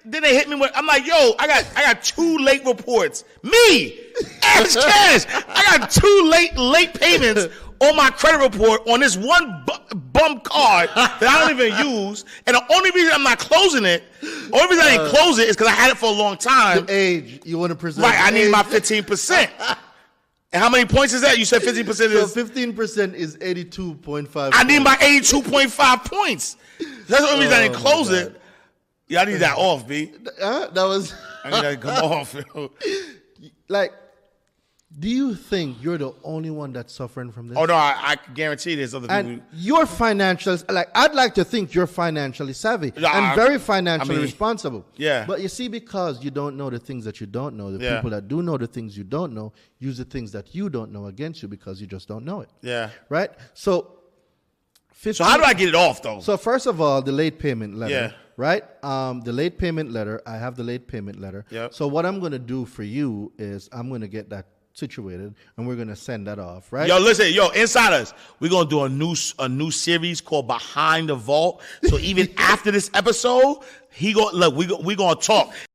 Then they hit me with. I'm like, yo, I got 2 late reports. Me, Ask Cash. I got 2 late payments on my credit report on this one bum card that I don't even use. And the only reason I'm not closing it, only reason I didn't close it is because I had it for a long time. The age you want to present. Right, I need my 15%. And how many points is that? You said 15% is. So 15% is 82.5. I need my 82.5 points. That's the only reason I didn't close it. Yeah, I need that off, B. That was. I need that to come off. Yo. Like, do you think you're the only one that's suffering from this? Oh no, I can guarantee there's other people. And you're financial. Like, I'd like to think you're financially savvy and very financially responsible. Yeah. But you see, because you don't know the things that you don't know, the people that do know the things you don't know use the things that you don't know against you because you just don't know it. Yeah. Right. So how do I get it off though? So first of all, the late payment letter. Yeah. Right? The late payment letter, I have the late payment letter. Yep. So what I'm going to do for you is I'm going to get that situated and we're going to send that off, right? Yo, listen, insiders, we're going to do a new series called Behind the Vault. So even after this episode, we're going to talk.